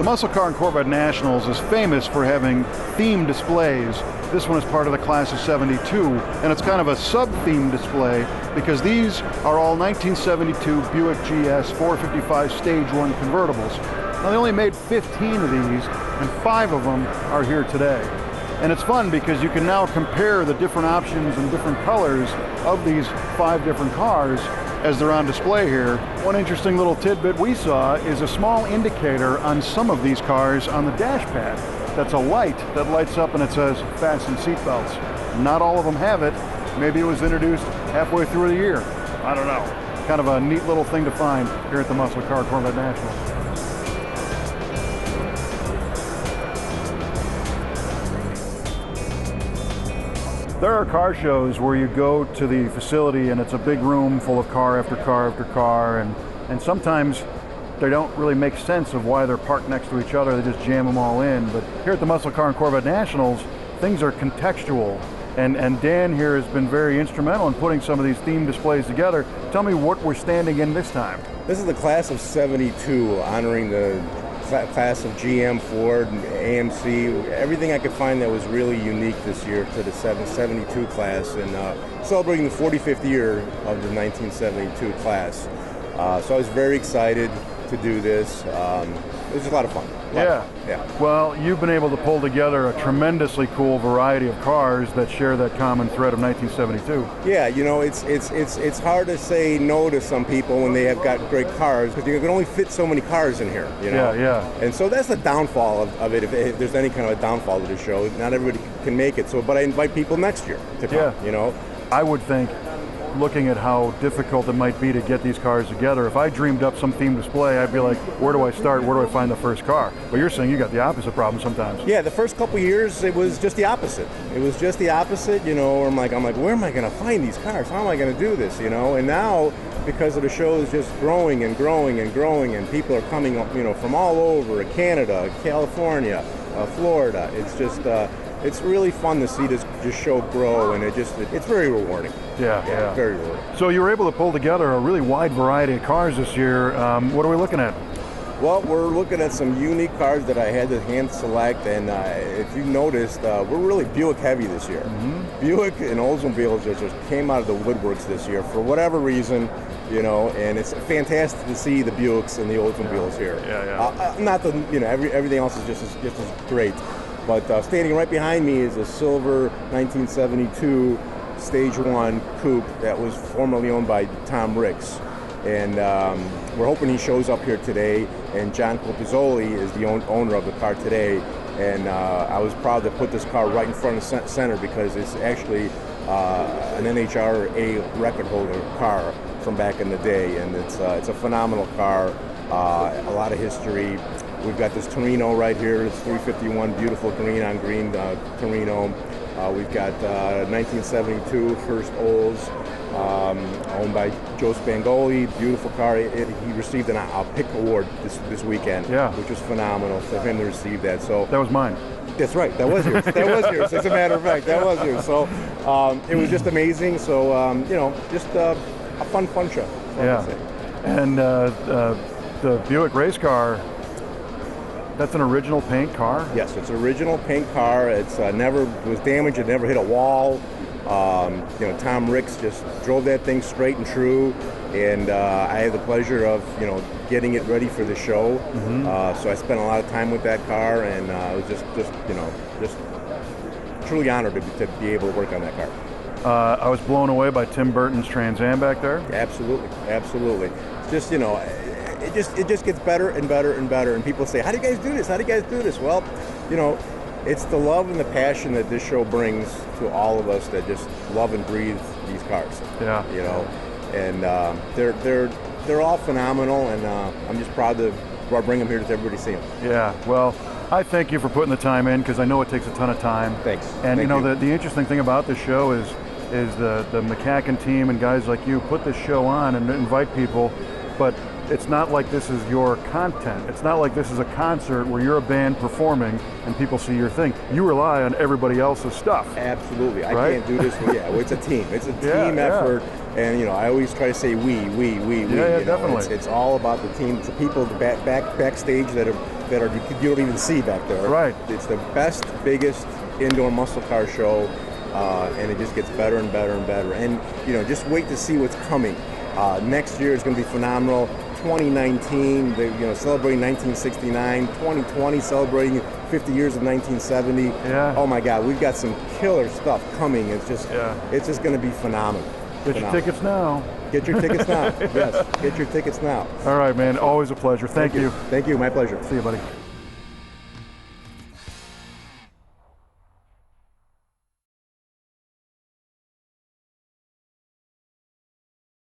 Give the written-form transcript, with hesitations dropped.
The Muscle Car and Corvette Nationals is famous for having theme displays. This one is part of the class of 72, and it's kind of a sub-theme display because these are all 1972 Buick GS 455 Stage 1 convertibles. Now they only made 15 of these, and 5 of them are here today. And it's fun because you can now compare the different options and different colors of these 5 different cars as they're on display here. One interesting little tidbit we saw is a small indicator on some of these cars on the dash pad. That's a light that lights up and it says fasten seatbelts. Not all of them have it. Maybe it was introduced halfway through the year. I don't know. Kind of a neat little thing to find here at the Muscle Car Corvette Nationals. There are car shows where you go to the facility and it's a big room full of car after car after car, and sometimes they don't really make sense of why they're parked next to each other. They just jam them all in. But here at the Muscle Car and Corvette Nationals, things are contextual. And Dan here has been very instrumental in putting some of these theme displays together. Tell me what we're standing in this time. This is the class of 72, honoring the class of GM, Ford, AMC, everything I could find that was really unique this year to the 72 class, and celebrating the 45th year of the 1972 class. So I was very excited to do this. It was a lot of fun. Yeah. Well, you've been able to pull together a tremendously cool variety of cars that share that common thread of 1972. Yeah, you know, it's hard to say no to some people when they have got great cars, because you can only fit so many cars in here, you know? Yeah. And so that's the downfall of it, if there's any kind of a downfall to the show. Not everybody can make it, but I invite people next year to come, you know? I would think, looking at how difficult it might be to get these cars together, if I dreamed up some theme display, I'd be like, where do I start? Where do I find the first car? But you're saying you got the opposite problem sometimes. Yeah, the first couple years, it was just the opposite. It was just the opposite, you know, I'm like, where am I going to find these cars? How am I going to do this, you know? And now, because of the show is just growing and growing and growing, and people are coming, you know, from all over, Canada, California, Florida, it's just, it's really fun to see this show grow, and it's very rewarding. Yeah. Very rewarding. So you were able to pull together a really wide variety of cars this year. What are we looking at? Well, we're looking at some unique cars that I had to hand select, and if you noticed, we're really Buick heavy this year. Mm-hmm. Buick and Oldsmobiles just came out of the woodworks this year for whatever reason, you know, and it's fantastic to see the Buicks and the Oldsmobiles here. Not the, you know, everything else is just as great. But standing right behind me is a silver 1972 Stage 1 coupe that was formerly owned by Tom Ricks. And we're hoping he shows up here today. And John Colpizzoli is the owner of the car today. And I was proud to put this car right in front of center because it's actually an NHRA record holder car from back in the day. And it's a phenomenal car, a lot of history. We've got this Torino right here. It's 351, beautiful green on green Torino. We've got 1972 Hurst Olds, owned by Joe Spangoli. Beautiful car. He received a pick award this weekend, which was phenomenal for him to receive that. So that was mine. That's right. That was yours. That was yours. As a matter of fact, that was yours. So it was just amazing. So you know, just a fun show. And the Buick race car. That's an original paint car? Yes, it's an original paint car. It's never was damaged. It never hit a wall. You know, Tom Ricks just drove that thing straight and true, and I had the pleasure of, you know, getting it ready for the show. Mm-hmm. So I spent a lot of time with that car, and I was just you know, just truly honored to be able to work on that car. I was blown away by Tim Burton's Trans Am back there. Absolutely. It's just, you know, it just gets better and better and better, and people say, how do you guys do this? How do you guys do this? Well, you know, it's the love and the passion that this show brings to all of us that just love and breathe these cars. Yeah. You know, and they're all phenomenal, and I'm just proud to bring them here to everybody to see them. Yeah. Well, I thank you for putting the time in, because I know it takes a ton of time. Thanks. And you know, the interesting thing about this show is the MCACN team and guys like you put this show on and invite people, but it's not like this is your content. It's not like this is a concert where you're a band performing and people see your thing. You rely on everybody else's stuff. Absolutely. Right? I can't do this. It's a team. It's a team effort. And, you know, I always try to say we. Yeah, you know, definitely. It's all about the team. It's the people backstage that have that you don't even see back there. Right. It's the best, biggest indoor muscle car show, and it just gets better and better and better. And just wait to see what's coming. Next year is going to be phenomenal. 2019, celebrating 1969. 2020, celebrating 50 years of 1970. Yeah. Oh my God, we've got some killer stuff coming. It's just going to be phenomenal. Get your tickets now. Get your tickets now. Yes, get your tickets now. All right, man. Always a pleasure. Thank you. Thank you. My pleasure. See you, buddy.